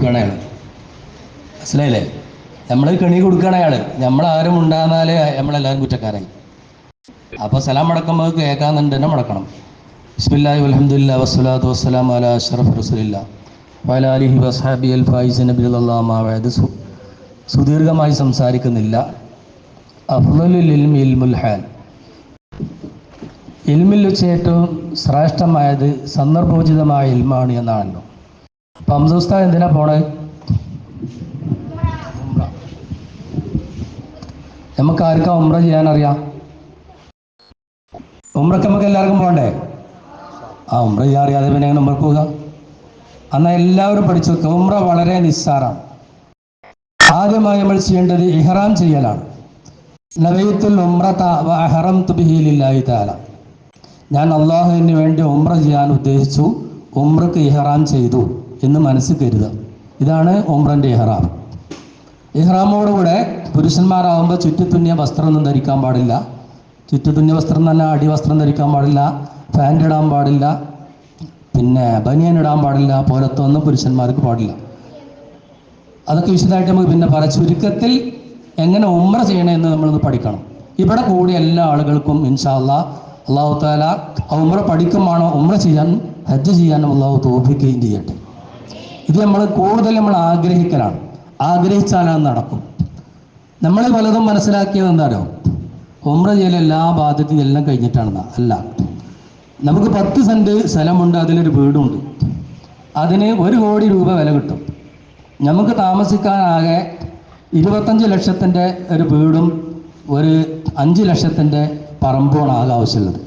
കൊടുക്കുകയാണ് അയാൾ. മനസ്സിലായില്ലേ? നമ്മൾ കെണി കൊടുക്കുകയാണ് അയാൾ. നമ്മളാരും ഉണ്ടാകുന്നാൽ നമ്മളെല്ലാവരും കുറ്റക്കാരായി. അപ്പോൾ സലാം മടക്കുമ്പോൾ കേൾക്കാന്നുണ്ട് തന്നെ മടക്കണം. ബിസ്മില്ലാഹി വൽഹംദുലില്ലാഹി വസ്സലാത്തു വസ്സലാമു അലാ അഷ്റഫി റസൂലില്ലാഹി വഅലാ ആലിഹി വസ്ഹബിഹിൽ ഫായിസിന ബിറളില്ലാഹി അമ്മാ ബഅദ്. സുദീർഘമായി സംസാരിക്കുന്നില്ല. അഫ്ളലുൽ ഇൽമി ഇൽമുൽ ഹാൽ. ഇൽമിൽ വെച്ച് ഏറ്റവും ശ്രേഷ്ഠമായത് സന്ദർഭോചിതമായ ഇൽമാണ് എന്നാണല്ലോ. അപ്പം ഹംസ ഉസ്താദ് എന്തിനാ പോണേ? നമുക്ക് ആർക്കാ ഉംറ ചെയ്യാനറിയാം? ഉംറക്ക് നമുക്ക് എല്ലാവർക്കും പോകണ്ടേ? ഉംറ ചെയ്യാൻ അറിയാതെ പിന്നെ എങ്ങനെ ഉംറക്ക് പോവുക? എന്നാൽ എല്ലാവരും പഠിച്ചു വെക്കുക, ഉംറ വളരെ നിസ്സാറാണ്. ആദ്യമായി നമ്മൾ ചെയ്യേണ്ടത് ഇഹ്റാം ചെയ്യലാണ്. നവൈത്തുൽ ഉംറത വ അഹറംതു ബിഹി ലില്ലാഹി തആല. ഞാൻ അള്ളാഹുവിന് വേണ്ടി ഉംറ ചെയ്യാൻ ഉദ്ദേശിച്ചു, ഉംറക്ക് ഇഹ്റാം ചെയ്തു എന്ന് മനസ്സിൽ കരുതുക. ഇതാണ് ഉംറൻ്റെ ഇഹ്റാം. ഇഹ്റാമോടുകൂടെ പുരുഷന്മാരാകുമ്പോൾ ചുറ്റിത്തുന്നിയ വസ്ത്രമൊന്നും ധരിക്കാൻ പാടില്ല. ചുറ്റിത്തുന്നിയ വസ്ത്രം തന്നെ അടിവസ്ത്രം ധരിക്കാൻ പാടില്ല, പാൻറ് ഇടാൻ പാടില്ല, പിന്നെ ബനിയൻ ഇടാൻ പാടില്ല, പോലത്തെ ഒന്നും പുരുഷന്മാർക്ക് പാടില്ല. അതൊക്കെ വിശദമായിട്ട് നമുക്ക് പിന്നെ പറയാം. ചുരുക്കത്തിൽ എങ്ങനെ ഉംറ ചെയ്യണമെന്ന് നമ്മളൊന്ന് പഠിക്കണം. ഇവിടെ കൂടിയ എല്ലാ ആളുകൾക്കും ഇൻഷാ അല്ലാഹ് അല്ലാഹു തആല ഉംറ പഠിക്കുമാണോ ഉംറ ചെയ്യാൻ ഹജ്ജ് ചെയ്യാനും അല്ലാഹു തൗഫീഖ് ചെയ്യട്ടെ. ഇത് നമ്മൾ കൂടുതൽ ആഗ്രഹിക്കലാണ്. ആഗ്രഹിച്ചാൽ നടക്കും. നമ്മൾ പലതും മനസ്സിലാക്കിയത് എന്താണോ? ഉംറ ചെയ്യൽ എല്ലാ ബാധ്യതയും എല്ലാം കഴിഞ്ഞിട്ടാണെന്നാ. അല്ല, നമുക്ക് 10 സെൻറ്റ് സ്ഥലമുണ്ട്, അതിലൊരു വീടുണ്ട്. അതിന് 1 കോടി രൂപ വില കിട്ടും. നമുക്ക് താമസിക്കാനാകെ 25 ലക്ഷത്തിൻ്റെ ഒരു വീടും ഒരു 5 ലക്ഷത്തിൻ്റെ പറമ്പുമാണ് ആകെ ആവശ്യമുള്ളത്.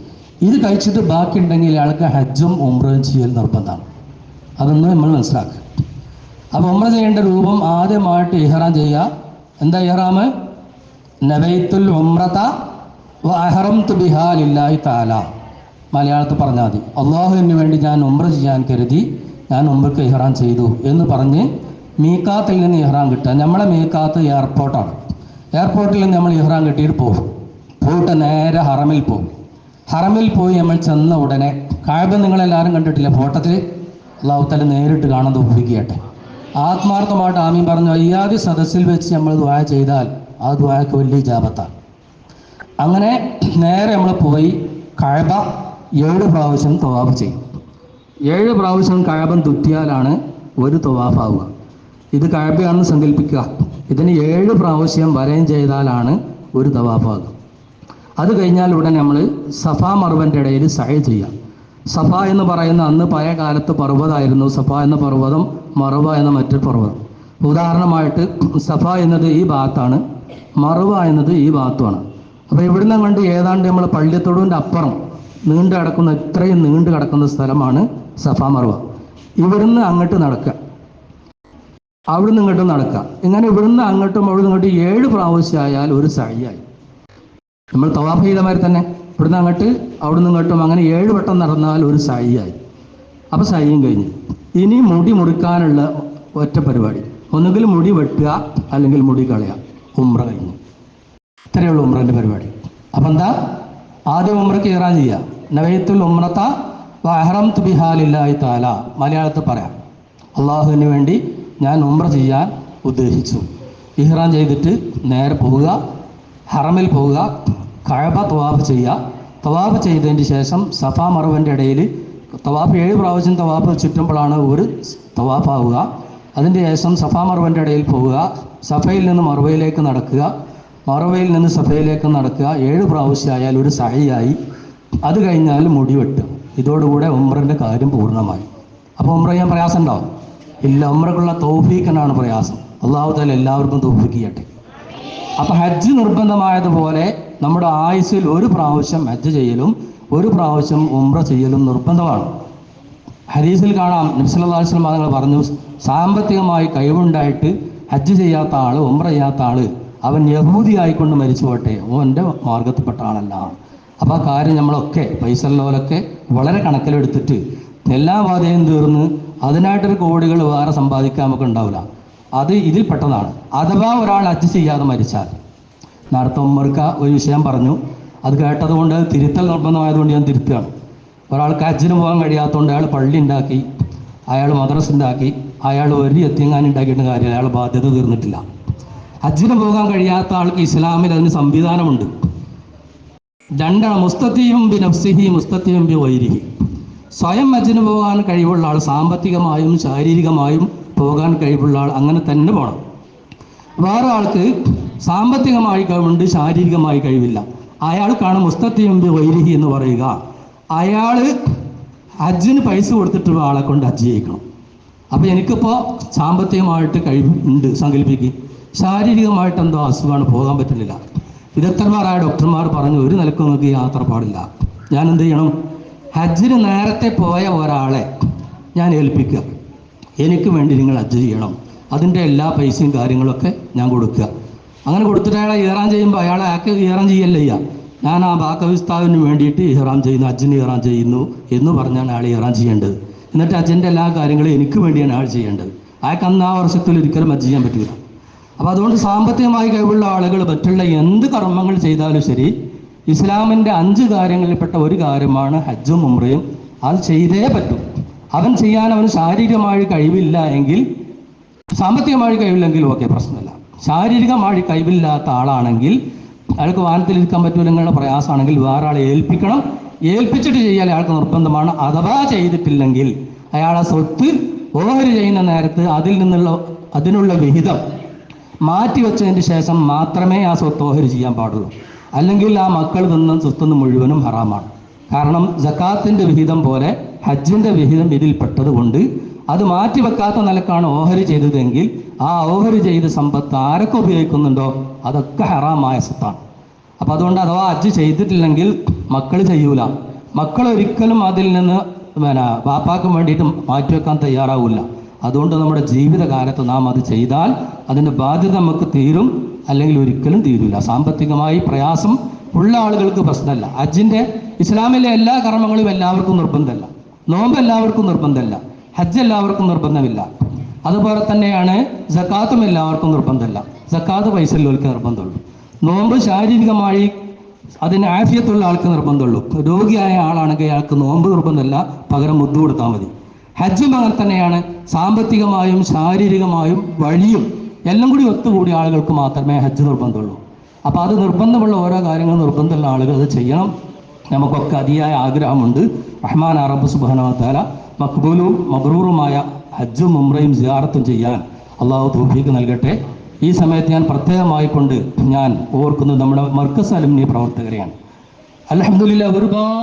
ഇത് കഴിച്ചിട്ട് ബാക്കിയുണ്ടെങ്കിൽ അയാൾക്ക് ഹജ്ജും ഉംറയും ചെയ്യൽ നിർബന്ധമാണ്. അതൊന്നും നമ്മൾ മനസ്സിലാക്കുക. അപ്പോൾ ഉംറ ചെയ്യേണ്ട രൂപം ആദ്യമായിട്ട് ഇഹ്റാം ചെയ്യുക. എന്താ ഇഹ്റാം? നവൈത്തുൽ ഉംറത വ അഹറംതു ബിഹാ ലില്ലാഹി തആല. മലയാളത്തിൽ പറഞ്ഞാൽ മതി, അള്ളാഹുവിന് വേണ്ടി ഞാൻ ഉംറ ചെയ്യാൻ കരുതി, ഞാൻ ഉംറക്ക് ഇഹ്റാം ചെയ്തു എന്ന് പറഞ്ഞ് മീക്കാത്തിൽ നിന്ന് ഇഹ്റാം കിട്ടുക. നമ്മളെ മീക്കാത്ത് എയർപോർട്ടാണ്. എയർപോർട്ടിൽ നിന്ന് നമ്മൾ ഇഹ്റാം കിട്ടിയിട്ട് പോകും. പോയിട്ട് നേരെ ഹറമിൽ പോകും. ഹറമിൽ പോയി നമ്മൾ ചെന്ന ഉടനെ കഅബ നിങ്ങളെല്ലാവരും കണ്ടിട്ടില്ല ഫോട്ടത്തിൽ? അല്ലാഹു തആല നേരിട്ട് കാണാൻ തൗഫീഖ്. ആത്മാർത്ഥമായിട്ട് ആമീൻ പറഞ്ഞു. അയ്യാദി സദസ്സിൽ വെച്ച് നമ്മൾ ദുആ ചെയ്താൽ ആ ദുആക്ക് വലിയ ഇജാബത്താണ്. അങ്ങനെ നേരെ നമ്മൾ പോയി കഅബ 7 പ്രാവശ്യം തവാഫ് ചെയ്യും. 7 പ്രാവശ്യം കഅബ തുറ്റിയാലാണ് ഒരു തവാഫ് ആവുക. ഇത് കഅബയാണെന്ന് സങ്കല്പിക്കുക. ഇതിന് 7 പ്രാവശ്യം വലയം ചെയ്താലാണ് ഒരു തവാഫ് ആകുക. അത് കഴിഞ്ഞാൽ ഉടൻ നമ്മൾ സഫാ മർവൻ്റെ ഇടയിൽ സഅയ് ചെയ്യുക. സഫ എന്ന് പറയുന്ന അന്ന് പഴയ കാലത്ത് പർവ്വതമായിരുന്നു. സഫ എന്ന പർവ്വതം, മറുവ എന്ന മറ്റൊരു പർവ്വതം. ഉദാഹരണമായിട്ട് സഫ എന്നത് ഈ ഭാഗത്താണ്, മറുവ എന്നത് ഈ ഭാഗത്തുമാണ്. അപ്പോൾ ഇവിടുന്ന് കണ്ട് ഏതാണ്ട് നമ്മൾ പള്ളിത്തൊടുവിൻ്റെ അപ്പുറം നീണ്ടു കിടക്കുന്ന, ഇത്രയും നീണ്ടു കിടക്കുന്ന സ്ഥലമാണ് സഫ മറുവ. ഇവിടുന്ന് അങ്ങോട്ട് നടക്കുക, അവിടുന്ന് ഇങ്ങോട്ടും നടക്കുക. ഇങ്ങനെ ഇവിടുന്ന് അങ്ങോട്ടും അവിടുന്ന് ഇങ്ങോട്ടും 7 പ്രാവശ്യമായാൽ ഒരു സഅയായി. നമ്മൾ തവാഫ് ചെയ്ത മാതിരി തന്നെ ഇവിടുന്ന് അങ്ങോട്ട് അവിടുന്ന് ഇങ്ങോട്ടും അങ്ങനെ 7 വട്ടം നടന്നാൽ ഒരു സഅയായി. അപ്പോൾ സഅയും കഴിഞ്ഞു. ഇനി മുടി മുറിക്കാനുള്ള ഒറ്റ പരിപാടി, ഒന്നുകിൽ മുടി വെട്ടുക അല്ലെങ്കിൽ മുടി കളയുക. ഉംറ കഴിഞ്ഞു. ഇത്രയേ ഉള്ളൂ ഉംറൻ്റെ പരിപാടി. അപ്പം എന്താ? ആദ്യം ഉംറക്ക് ഇഹ്റാം ചെയ്യുക. നവൈത്തുൽ ഉംറത വ അഹറംതു ബിഹാ ലില്ലാഹി തആല. മലയാളത്തിൽ പറയാം, അള്ളാഹുവിന് വേണ്ടി ഞാൻ ഉംറ ചെയ്യാൻ ഉദ്ദേശിച്ചു. ഇഹ്റാം ചെയ്തിട്ട് നേരെ പോവുക, ഹറമിൽ പോവുക, കഅബ തവാഫ് ചെയ്യുക. തവാഫ് ചെയ്തതിന് ശേഷം സഫ മറുവൻ്റെ ഇടയിൽ തവാഫ് 7 പ്രാവശ്യം തവാഫ് ചുറ്റുമ്പോഴാണ് ഒരു തവാഫ് ആവുക. അതിൻ്റെ ശേഷം സഫ മറുവൻ്റെ ഇടയിൽ പോവുക, സഫയിൽ നിന്ന് മറുവയിലേക്ക് നടക്കുക, മറുവയിൽ നിന്ന് സഫയിലേക്ക് നടക്കുക. 7 പ്രാവശ്യമായാൽ ഒരു സഅയായി. അത് കഴിഞ്ഞാൽ മുടി വെട്ടുക. ഇതോടുകൂടെ ഉംറൻ്റെ കാര്യം പൂർണ്ണമായി. അപ്പോൾ ഉംറ ചെയ്യാൻ പ്രയാസം ഉണ്ടാവും? ഇല്ല. ഉംറക്കുള്ള തൗഫീഖിനാണ് പ്രയാസം. അല്ലാഹു തആല എല്ലാവർക്കും തൗഫീഖ് ചെയ്യട്ടെ. അപ്പോൾ ഹജ്ജ് നിർബന്ധമായതുപോലെ നമ്മുടെ ആയുസ്സിൽ 1 പ്രാവശ്യം ഹജ്ജ് ചെയ്യലും 1 പ്രാവശ്യം ഉംറ ചെയ്യലും നിർബന്ധമാണ്. ഹദീസിൽ കാണാം, നബി സല്ലല്ലാഹു അലൈഹി വസല്ലം തങ്ങൾ പറഞ്ഞു, സാമ്പത്തികമായി കഴിവുണ്ടായിട്ട് ഹജ്ജ് ചെയ്യാത്ത ആൾ, ഉംറ ചെയ്യാത്ത ആൾ, അവൻ യഹൂദി ആയിക്കൊണ്ട് മരിച്ചു പോട്ടെ, ഓൻ്റെ മാർഗത്തിൽപ്പെട്ട ആളല്ല. അപ്പോൾ ആ കാര്യം നമ്മളൊക്കെ പൈസ ഉള്ളവരൊക്കെ വളരെ കണക്കിലെടുത്തിട്ട് എല്ലാ ബാധയും തീർന്ന് അതിനായിട്ടൊരു കോടികൾ വേറെ സമ്പാദിക്കാൻ നമുക്ക് ഉണ്ടാവില്ല. അത് ഇതിൽ പെട്ടതാണ്. അഥവാ ഒരാൾ ഹജ്ജ് ചെയ്യാതെ മരിച്ചാൽ, നേരത്തെ ഉമ്മർക്ക ഒരു വിഷയം പറഞ്ഞു, അത് കേട്ടതുകൊണ്ട് തിരുത്തൽ നിർബന്ധമായതുകൊണ്ട് ഞാൻ തിരുത്തുകയാണ്. ഒരാൾക്ക് ഹജ്ജിന് പോകാൻ കഴിയാത്തതുകൊണ്ട് അയാൾ പള്ളി ഉണ്ടാക്കി, അയാൾ മദ്രസ ഉണ്ടാക്കി, അയാൾ ഒരു യത്തീങ്ങാൻ ഉണ്ടാക്കിയിട്ട് കാര്യം, അയാൾ ബാധ്യത തീർന്നിട്ടില്ല. ഹജ്ജിന് പോകാൻ കഴിയാത്ത ആൾക്ക് ഇസ്ലാമിൽ അതിന് സംവിധാനമുണ്ട്. രണ്ടാണ്, മുസ്തത്തിയും ബി നഫ്സിഹി മുസ്തത്തിയും ബി വൈരിഹി. സ്വയം ഹജ്ജിന് പോകാൻ കഴിവുള്ള ആൾ, സാമ്പത്തികമായും ശാരീരികമായും പോകാൻ കഴിവുള്ള ആൾ അങ്ങനെ തന്നെ പോകണം. വേറെ ആൾക്ക് സാമ്പത്തികമായി കഴിവുണ്ട്, ശാരീരികമായി കഴിവില്ല, അയാൾക്കാണ് മുസ്തത്തിയും ബി വൈരിഹി എന്ന് പറയുക. അയാൾ ഹജ്ജിന് പൈസ കൊടുത്തിട്ട് ആളെ കൊണ്ട് ഹജ്ജ് ചെയ്യിക്കണം. അപ്പോൾ എനിക്കിപ്പോൾ സാമ്പത്തികമായിട്ട് കഴിവുണ്ട് സങ്കല്പിക്കും, ശാരീരികമായിട്ട് എന്തോ അസുഖമാണ്, പോകാൻ പറ്റുന്നില്ല. വിദഗ്ധന്മാരായ ഡോക്ടർമാർ പറഞ്ഞു ഒരു നിലക്കും നിങ്ങൾക്ക് യാത്ര പാടില്ല. ഞാൻ എന്ത് ചെയ്യണം? ഹജ്ജിന് നേരത്തെ പോയ ഒരാളെ ഞാൻ ഏൽപ്പിക്കുക, എനിക്ക് വേണ്ടി നിങ്ങൾ ഹജ്ജ് ചെയ്യണം, അതിൻ്റെ എല്ലാ പൈസയും കാര്യങ്ങളൊക്കെ ഞാൻ കൊടുക്കുക. അങ്ങനെ കൊടുത്തിട്ട് അയാളെ ഇഹ്റാം ചെയ്യുമ്പോൾ അയാളെ ഇഹ്റാം ചെയ്യല്ലേ ചെയ്യുക, ഞാൻ ആ ബാക്കവിസ്താവിന് വേണ്ടിയിട്ട് ഇഹ്റാം ചെയ്യുന്നു, ഹജ്ജിന് ഇഹ്റാം ചെയ്യുന്നു എന്ന് പറഞ്ഞാണ് അയാൾ ഇഹ്റാം ചെയ്യേണ്ടത്. എന്നിട്ട് ഹജ്ജിൻ്റെ എല്ലാ കാര്യങ്ങളും എനിക്ക് വേണ്ടിയാണ് അയാൾ ചെയ്യേണ്ടത്. അയാൾക്ക് അന്ന് ആ വർഷത്തിൽ ഒരിക്കലും ഹജ്ജ് ചെയ്യാൻ പറ്റില്ല. അപ്പോൾ അതുകൊണ്ട് സാമ്പത്തികമായി കഴിവുള്ള ആളുകൾ മറ്റുള്ള എന്ത് കർമ്മങ്ങൾ ചെയ്താലും ശരി, ഇസ്ലാമിൻ്റെ 5 കാര്യങ്ങളിൽപ്പെട്ട ഒരു കാര്യമാണ് ഹജ്ജും ഉംറയും. അത് ചെയ്തേ പറ്റും. അവൻ ചെയ്യാൻ അവന് ശാരീരികമായി കഴിവില്ല എങ്കിൽ, സാമ്പത്തികമായി കഴിവില്ലെങ്കിൽ ഓക്കെ, പ്രശ്നമില്ല. ശാരീരികമായി കഴിവില്ലാത്ത ആളാണെങ്കിൽ, അയാൾക്ക് വാഹനത്തിലിരിക്കാൻ പറ്റൂല, നിങ്ങളുടെ പ്രയാസമാണെങ്കിൽ വേറെ ആളെ ഏൽപ്പിക്കണം. ഏൽപ്പിച്ചിട്ട് ചെയ്യാൻ അയാൾക്ക് നിർബന്ധമാണ്. അഥവാ ചെയ്തിട്ടില്ലെങ്കിൽ അയാളെ സ്വത്ത് ഓഹരി ചെയ്യുന്ന നേരത്ത് അതിനുള്ള വിഹിതം മാറ്റിവെച്ചതിന് ശേഷം മാത്രമേ ആ സ്വത്ത് ഓഹരി ചെയ്യാൻ പാടുള്ളൂ. അല്ലെങ്കിൽ ആ മക്കൾ തിന്ന സ്വത്തുനിന്ന് മുഴുവനും ഹറാമാണ്. കാരണം സക്കാത്തിൻ്റെ വിഹിതം പോലെ ഹജ്ജിൻ്റെ വിഹിതം ഇതിൽപ്പെട്ടത് കൊണ്ട് അത് മാറ്റിവെക്കാത്ത നിലക്കാണ് ഓഹരി ചെയ്തതെങ്കിൽ ആ ഓഹരി ചെയ്ത സമ്പത്ത് ആരൊക്കെ ഉപയോഗിക്കുന്നുണ്ടോ അതൊക്കെ ഹറാമായ സ്വത്താണ്. അപ്പം അതുകൊണ്ട് അഥവാ ഹജ്ജ് ചെയ്തിട്ടില്ലെങ്കിൽ മക്കൾ ചെയ്യൂല. മക്കൾ ഒരിക്കലും അതിൽ നിന്ന് വാപ്പാക്ക് വേണ്ടിയിട്ട് മാറ്റിവെക്കാൻ തയ്യാറാവില്ല. അതുകൊണ്ട് നമ്മുടെ ജീവിതകാലത്ത് നാം അത് ചെയ്താൽ അതിൻ്റെ ബാധ്യത നമുക്ക് തീരും, അല്ലെങ്കിൽ ഒരിക്കലും തീരില്ല. സാമ്പത്തികമായി പ്രയാസം ഉള്ള ആളുകൾക്ക് പ്രശ്നമല്ല. ഹജ്ജിൻ്റെ ഇസ്ലാമിലെ എല്ലാ കർമ്മങ്ങളും എല്ലാവർക്കും നിർബന്ധമല്ല. നോമ്പ് എല്ലാവർക്കും നിർബന്ധമല്ല, ഹജ്ജ് എല്ലാവർക്കും നിർബന്ധമില്ല. അതുപോലെ തന്നെയാണ് സക്കാത്തും എല്ലാവർക്കും നിർബന്ധമല്ല. സക്കാത്ത് പൈസ ഉള്ളവർക്ക് നിർബന്ധമുള്ളൂ. നോമ്പ് ശാരീരികമായി അതിന് ആഫിയത്തുള്ള ആൾക്ക് നിർബന്ധമുള്ളൂ. രോഗിയായ ആളാണെങ്കിൽ അയാൾക്ക് നോമ്പ് നിർബന്ധമല്ല, പകരം മുദ്ദു കൊടുത്താൽ മതി. ഹജ്ജും അങ്ങനെ തന്നെയാണ്. സാമ്പത്തികമായും ശാരീരികമായും വഴിയും എല്ലാം കൂടി ഒത്തുകൂടിയ ആളുകൾക്ക് മാത്രമേ ഹജ്ജ് നിർബന്ധമുള്ളൂ. അപ്പോൾ അത് നിർബന്ധമുള്ള ഓരോ കാര്യങ്ങളും നിർബന്ധമുള്ള ആളുകൾ അത് ചെയ്യണം. നമുക്കൊക്കെ അതിയായ ആഗ്രഹമുണ്ട് റഹ്മാൻ റബ്ബ് സുബ്ഹാനഹു വ തആല മഖ്ബൂലും മബ്റൂറുമായ ഹജ്ജും ഉംറയും സിയാറത്തും ചെയ്യാൻ അള്ളാഹു തൗഫീഖ് നൽകട്ടെ. ഈ സമയത്ത് ഞാൻ പ്രത്യേകമായി കൊണ്ട് ഞാൻ ഓർക്കുന്നത് നമ്മുടെ മർക്കസ് അലുമിനി പ്രവർത്തകരെയാണ്. അൽഹംദുലില്ലാഹ് ഒരുപാട്